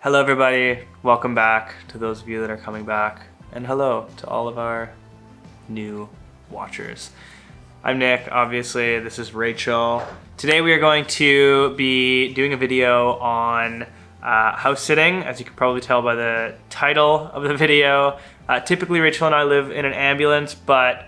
Hello everybody, welcome back to those of you that are coming back, and hello to all of our new watchers. I'm Nick, obviously, this is Rachel. Today we are going to be doing a video on house sitting, as you can probably tell by the title of the video. Typically Rachel and I live in an ambulance, but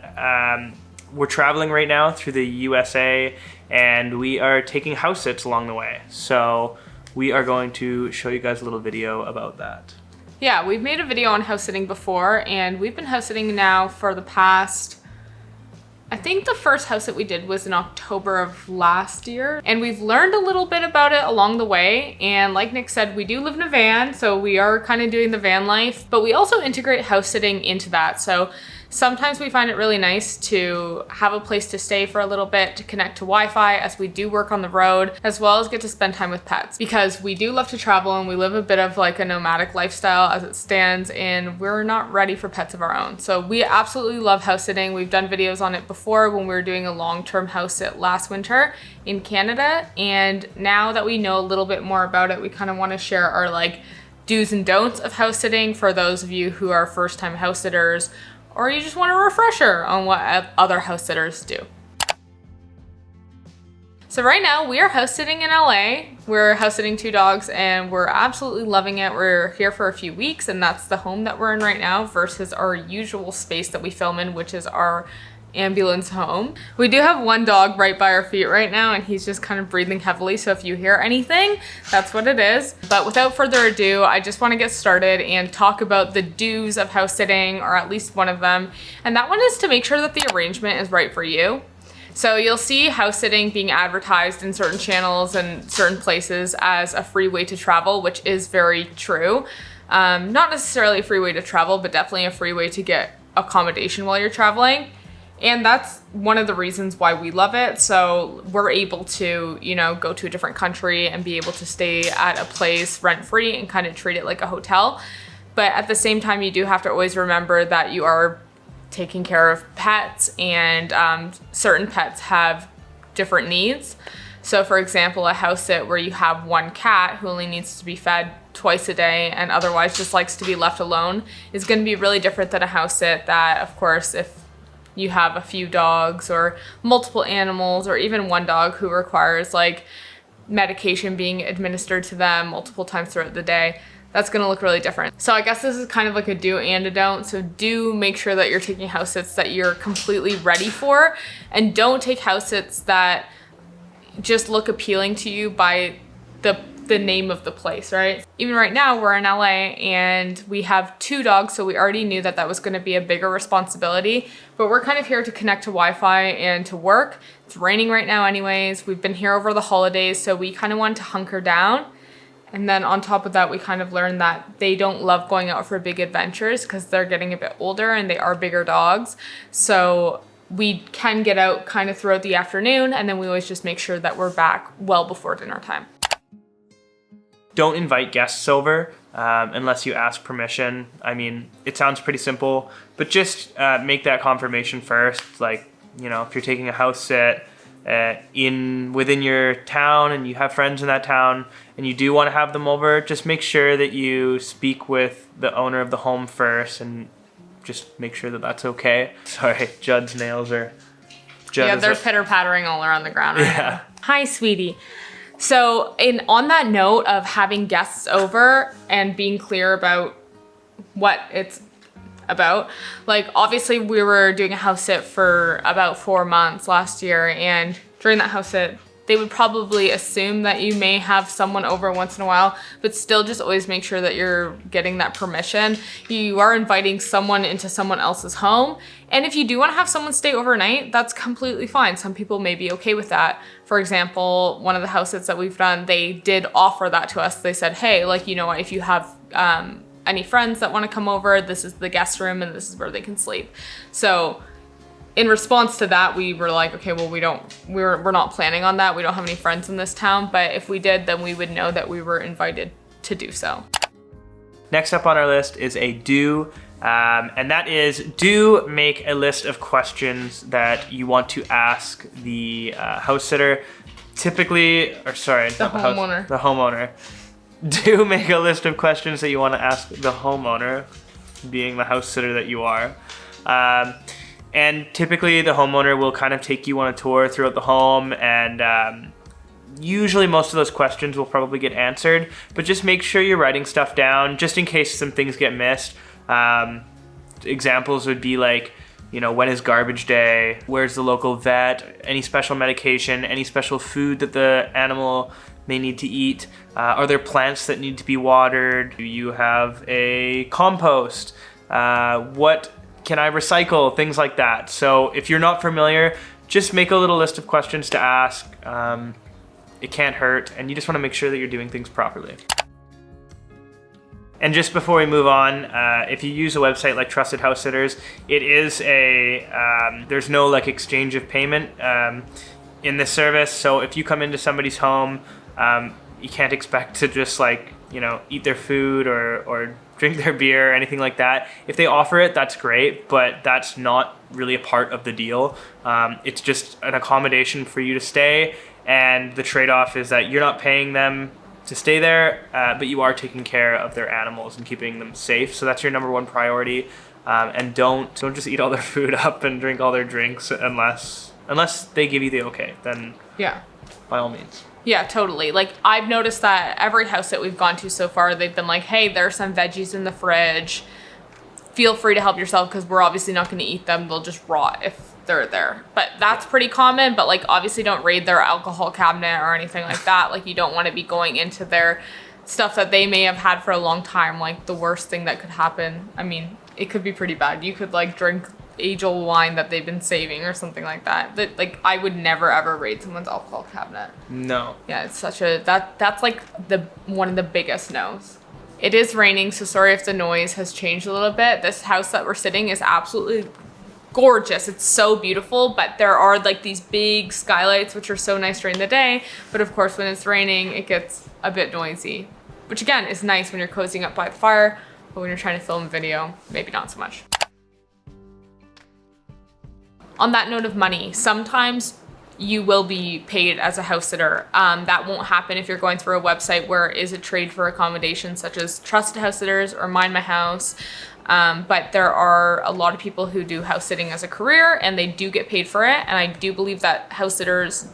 we're traveling right now through the USA and we are taking house sits along the way. So we are going to show you guys a little video about that. Yeah, we've made a video on house sitting before, and we've been house sitting now for the past, I think the first house that we did was in October of last year, and we've learned a little bit about it along the way. And like Nick said, we do live in a van, so we are kind of doing the van life, but we also integrate house sitting into that. So sometimes we find it really nice to have a place to stay for a little bit, to connect to Wi-Fi as we do work on the road, as well as get to spend time with pets, because we do love to travel and we live a bit of like a nomadic lifestyle as it stands, and we're not ready for pets of our own. So we absolutely love house sitting. We've done videos on it before when we were doing a long-term house sit last winter in Canada, and now that we know a little bit more about it, we kind of want to share our like do's and don'ts of house sitting for those of you who are first-time house sitters, or you just want a refresher on what other house sitters do. So right now we are house sitting in LA. We're house sitting 2 dogs and we're absolutely loving it. We're here for a few weeks and that's the home that we're in right now versus our usual space that we film in, which is our ambulance home. We do have one dog right by our feet right now and he's just kind of breathing heavily, so if you hear anything, that's what it is. But without further ado, I just want to get started and talk about the do's of house sitting, or at least one of them, and that one is to make sure that the arrangement is right for you. So you'll see house sitting being advertised in certain channels and certain places as a free way to travel, which is very true. Not necessarily a free way to travel, but definitely a free way to get accommodation while you're traveling. And that's one of the reasons why we love it. So we're able to, go to a different country and be able to stay at a place rent-free and kind of treat it like a hotel. But at the same time, you do have to always remember that you are taking care of pets, and certain pets have different needs. So for example, a house sit where you have one cat who only needs to be fed twice a day and otherwise just likes to be left alone is going to be really different than a house sit that, of course, if you have a few dogs or multiple animals, or even one dog who requires like medication being administered to them multiple times throughout the day, that's gonna look really different. So I guess this is kind of like a do and a don't. So do make sure that you're taking house sits that you're completely ready for, and don't take house sits that just look appealing to you by the name of the place, right? Even right now we're in LA and we have 2 dogs, so we already knew that that was going to be a bigger responsibility, but we're kind of here to connect to Wi-Fi and to work. It's raining right now anyways. We've been here over the holidays, so we kind of wanted to hunker down. And then on top of that, we kind of learned that they don't love going out for big adventures because they're getting a bit older and they are bigger dogs. So we can get out kind of throughout the afternoon, and then we always just make sure that we're back well before dinner time. Don't invite guests over unless you ask permission. I mean, it sounds pretty simple, but just make that confirmation first. Like, if you're taking a house sit within your town and you have friends in that town and you do want to have them over, just make sure that you speak with the owner of the home first and just make sure that that's okay. Sorry, Judd's nails are... They're pitter-pattering all around the ground right now. Hi, sweetie. So on that note of having guests over and being clear about what it's about, like obviously we were doing a house sit for about 4 months last year, and during that house sit they would probably assume that you may have someone over once in a while, but still just always make sure that you're getting that permission. You are inviting someone into someone else's home, and if you do want to have someone stay overnight, that's completely fine. Some people may be okay with that. For example, one of the house sits that we've done, they did offer that to us. They said, hey, like, if you have any friends that want to come over, this is the guest room and this is where they can sleep. So in response to that, we were like, okay, well, we're not planning on that. We don't have any friends in this town, but if we did, then we would know that we were invited to do so. Next up on our list is a do, and that is do make a list of questions that you want to ask the house sitter. Typically, or sorry, the homeowner. The homeowner. do make a list of questions that you want to ask the homeowner, being the house sitter that you are. And typically the homeowner will kind of take you on a tour throughout the home, and usually most of those questions will probably get answered, but just make sure you're writing stuff down just in case some things get missed. Examples would be like, you know, when is garbage day? Where's the local vet? Any special medication? Any special food that the animal may need to eat? Are there plants that need to be watered? Do you have a compost? What can I recycle? Things like that. So if you're not familiar, just make a little list of questions to ask. It can't hurt, and you just want to make sure that you're doing things properly. And just before we move on, if you use a website like Trusted House Sitters, it is there's no like exchange of payment in this service. So if you come into somebody's home, you can't expect to just like, you know, eat their food or drink their beer or anything like that. If they offer it, that's great, but that's not really a part of the deal. It's just an accommodation for you to stay, and the trade-off is that you're not paying them to stay there, but you are taking care of their animals and keeping them safe. So that's your number one priority. And don't just eat all their food up and drink all their drinks unless they give you the okay. Then Yeah. by all means. Yeah, totally. Like, I've noticed that every house that we've gone to so far, they've been like, hey, there are some veggies in the fridge. Feel free to help yourself, because we're obviously not going to eat them. They'll just rot if they're there. But that's pretty common. But like, obviously don't raid their alcohol cabinet or anything like that. Like, you don't want to be going into their stuff that they may have had for a long time. Like, the worst thing that could happen, I mean, it could be pretty bad. You could like drink age-old wine that they've been saving or something like that. That, like, I would never ever raid someone's alcohol cabinet. No. Yeah, it's such a that's like one of the biggest no's. It is raining, so sorry if the noise has changed a little bit. This house that we're sitting is absolutely gorgeous. It's so beautiful, but there are like these big skylights, which are so nice during the day. But of course, when it's raining, it gets a bit noisy, which again is nice when you're cozying up by the fire, but when you're trying to film a video, maybe not so much. On that note of money, sometimes you will be paid as a house sitter. That won't happen if you're going through a website where it is a trade for accommodation, such as Trusted House Sitters or Mind My House. But there are a lot of people who do house sitting as a career, and they do get paid for it. And I do believe that house sitters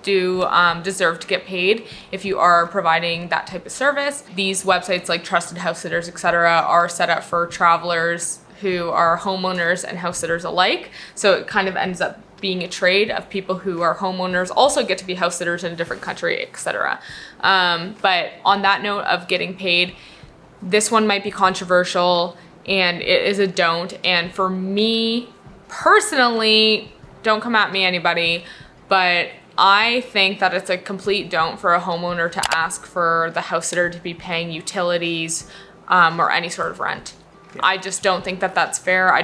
do deserve to get paid if you are providing that type of service. These websites like Trusted House Sitters, etc., are set up for travelers who are homeowners and house sitters alike. So it kind of ends up being a trade of people who are homeowners also get to be house sitters in a different country, etc. But on that note of getting paid, this one might be controversial, and it is a don't. And for me personally, don't come at me, anybody, but I think that it's a complete don't for a homeowner to ask for the house sitter to be paying utilities or any sort of rent. Yeah. I just don't think that that's fair. I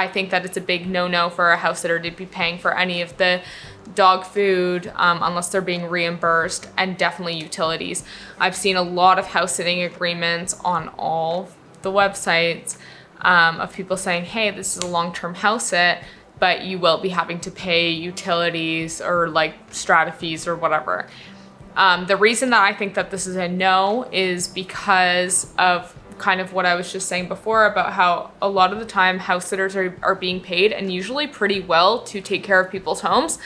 think that it's a big no-no for a house sitter to be paying for any of the dog food unless they're being reimbursed, and definitely utilities. I've seen a lot of house sitting agreements on all the websites of people saying, hey, this is a long-term house sit, but you will be having to pay utilities or like strata fees or whatever. The reason that I think that this is a no is because of kind of what I was just saying before about how a lot of the time house sitters are being paid, and usually pretty well, to take care of people's homes.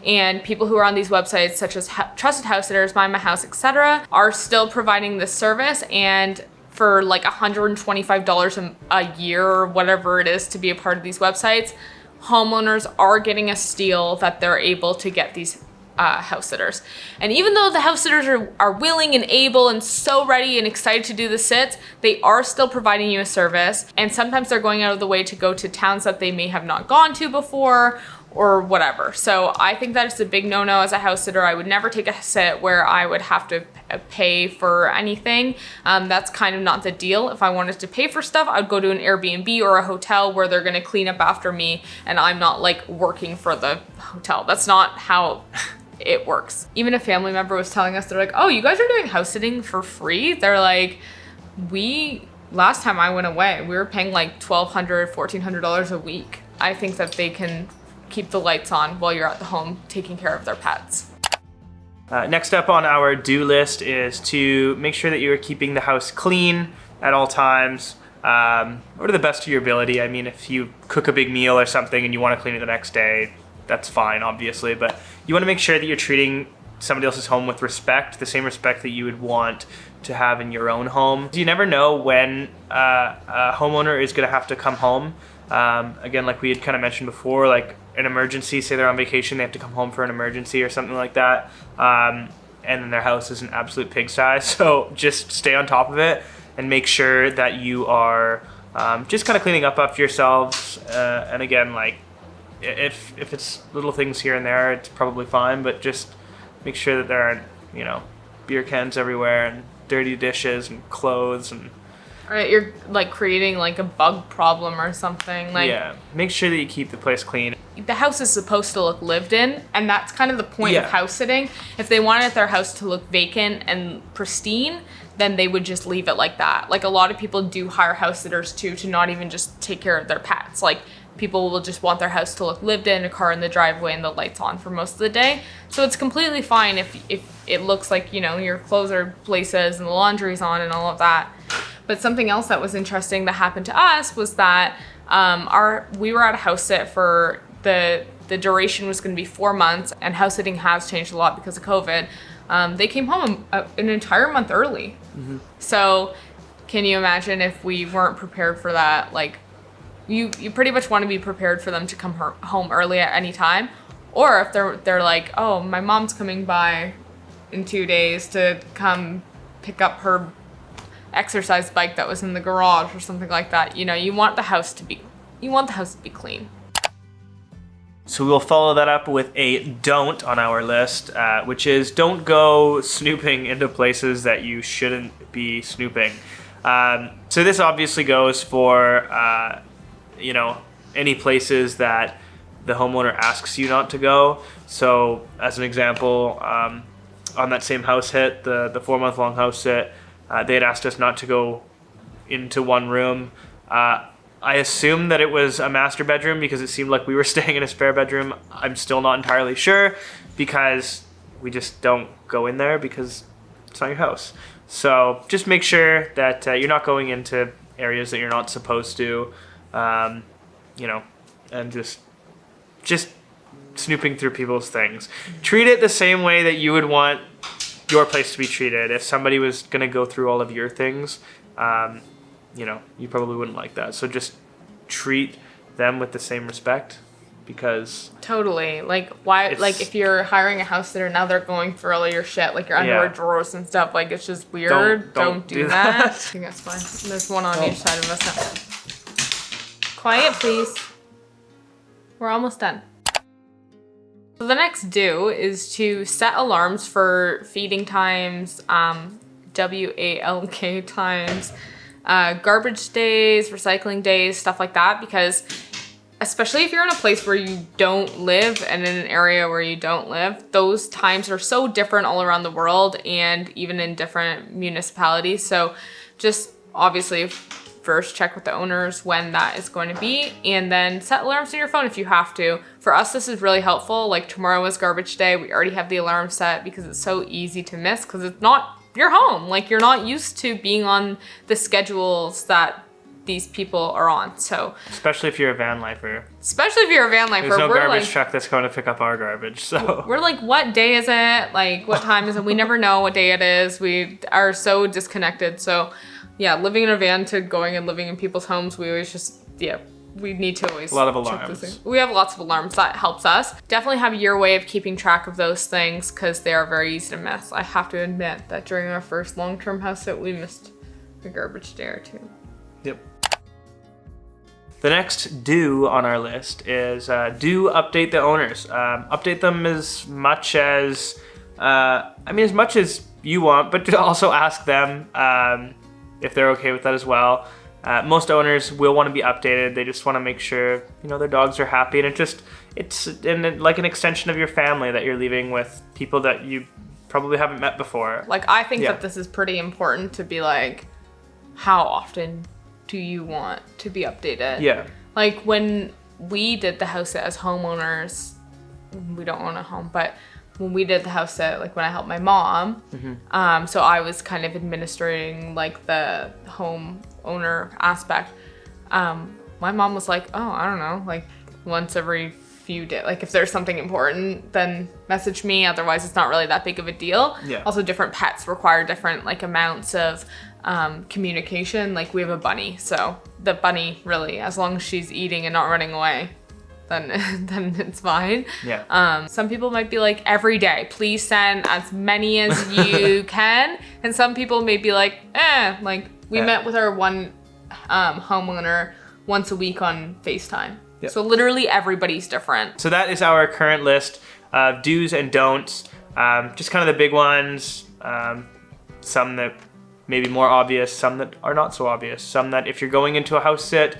And people who are on these websites, such as Trusted House Sitters, Mind My House, etc., are still providing this service. And for like $125 a year or whatever it is to be a part of these websites, homeowners are getting a steal that they're able to get these house sitters. And even though the house sitters are willing and able and so ready and excited to do the sits, they are still providing you a service. And sometimes they're going out of the way to go to towns that they may have not gone to before or whatever. So I think that it's a big no-no as a house sitter. I would never take a sit where I would have to pay for anything. That's kind of not the deal. If I wanted to pay for stuff, I'd go to an Airbnb or a hotel where they're going to clean up after me, and I'm not like working for the hotel. That's not how it works. Even a family member was telling us, they're like, oh, you guys are doing house sitting for free? They're like, last time I went away, we were paying like $1,200, $1,400 a week. I think that they can keep the lights on while you're at the home taking care of their pets. Next up on our do list is to make sure that you are keeping the house clean at all times, or to the best of your ability. I mean, if you cook a big meal or something and you want to clean it the next day, that's fine, obviously, but you want to make sure that you're treating somebody else's home with respect, the same respect that you would want to have in your own home. You never know when a homeowner is going to have to come home. Again, like we had kind of mentioned before, like an emergency, say they're on vacation, they have to come home for an emergency or something like that, and then their house is an absolute pigsty. So just stay on top of it and make sure that you are just kind of cleaning up after yourselves. And again, like if it's little things here and there, it's probably fine, but just make sure that there aren't, beer cans everywhere and dirty dishes and clothes and... Right, you're like creating like a bug problem or something. Like, yeah, make sure that you keep the place clean. The house is supposed to look lived in, and that's kind of the point of house sitting. If they wanted their house to look vacant and pristine, then they would just leave it like that. Like a lot of people do hire house sitters too, to not even just take care of their pets. Like people will just want their house to look lived in, a car in the driveway and the lights on for most of the day. So it's completely fine if it looks like, your clothes are places and the laundry's on and all of that. But something else that was interesting that happened to us was that we were at a house sit for the duration was going to be 4 months, and house sitting has changed a lot because of COVID. They came home an entire month early. Mm-hmm. So can you imagine if we weren't prepared for that? Like you pretty much want to be prepared for them to come home early at any time. Or if they're like, oh, my mom's coming by in 2 days to come pick up her exercise bike that was in the garage or something like that. You want the house to be clean. So we'll follow that up with a don't on our list, which is don't go snooping into places that you shouldn't be snooping. So this obviously goes for any places that the homeowner asks you not to go. So as an example, on that same house hit, the 4-month-long house sit, they had asked us not to go into one room. I assumed that it was a master bedroom because it seemed like we were staying in a spare bedroom. I'm still not entirely sure because we just don't go in there because it's not your house. So just make sure that you're not going into areas that you're not supposed to, and just snooping through people's things. Treat it the same way that you would want your place to be treated. If somebody was going to go through all of your things, you probably wouldn't like that. So just treat them with the same respect because... Totally. Like, why, like, if you're hiring a house sitter, now they're going through all your shit, like your underwear drawers and stuff. Like, it's just weird. Don't do that. I think that's fine. There's one on each side of us now. Quiet, please. We're almost done. So the next do is to set alarms for feeding times, WALK times, garbage days, recycling days, stuff like that, because especially if you're in a place where you don't live and in an area where you don't live, those times are so different all around the world and even in different municipalities. So just obviously first check with the owners when that is going to be, and then set alarms on your phone if you have to. For us, this is really helpful. Like tomorrow is garbage day. We already have the alarm set because it's so easy to miss because it's not your home. Like you're not used to being on the schedules that these people are on. So especially if you're a van lifer. There's no garbage truck that's going to pick up our garbage. So we're like, what day is it? Like what time is it? We never know what day it is. We are so disconnected. So yeah, living in a van to going and living in people's homes, we always just, we need to always... A lot of alarms. We have lots of alarms. That helps us. Definitely have your way of keeping track of those things because they are very easy to miss. I have to admit that during our first long-term house sit, we missed a garbage day or two. Yep. The next do on our list is do update the owners. Update them as much as, as much as you want, but also ask them if they're okay with that as well. Most owners will want to be updated. They just want to make sure, their dogs are happy, and it's like an extension of your family that you're leaving with people that you probably haven't met before. Like, I think that this is pretty important to be like, how often do you want to be updated? Yeah. Like when we did the house sit as homeowners, we don't own a home, but when we did the house sit, like when I helped my mom, so I was kind of administering like the home owner aspect. My mom was like, oh, I don't know, like once every few days, like if there's something important, then message me. Otherwise, it's not really that big of a deal. Yeah. Also, different pets require different like amounts of communication. Like we have a bunny, so the bunny really, as long as she's eating and not running away, then it's fine. Yeah. Some people might be like, every day, please send as many as you can. And some people may be like, like we met with our one homeowner once a week on FaceTime. Yep. So literally everybody's different. So that is our current list of do's and don'ts. Just kind of the big ones. Some that may be more obvious, some that are not so obvious. Some that if you're going into a house sit,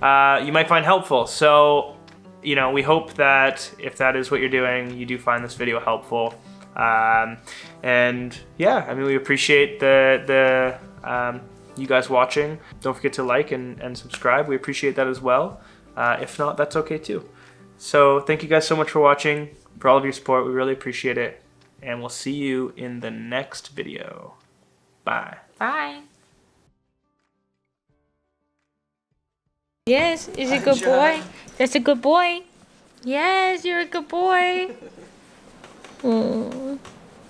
you might find helpful. So, you know, we hope that if that is what you're doing, you do find this video helpful. And yeah, I mean, we appreciate the you guys watching. Don't forget to like and subscribe. We appreciate that as well. If not, that's okay too. So thank you guys so much for watching, for all of your support. We really appreciate it. And we'll see you in the next video. Bye. Bye. Yes, is a good boy. That's a good boy. Yes, you're a good boy. Aww.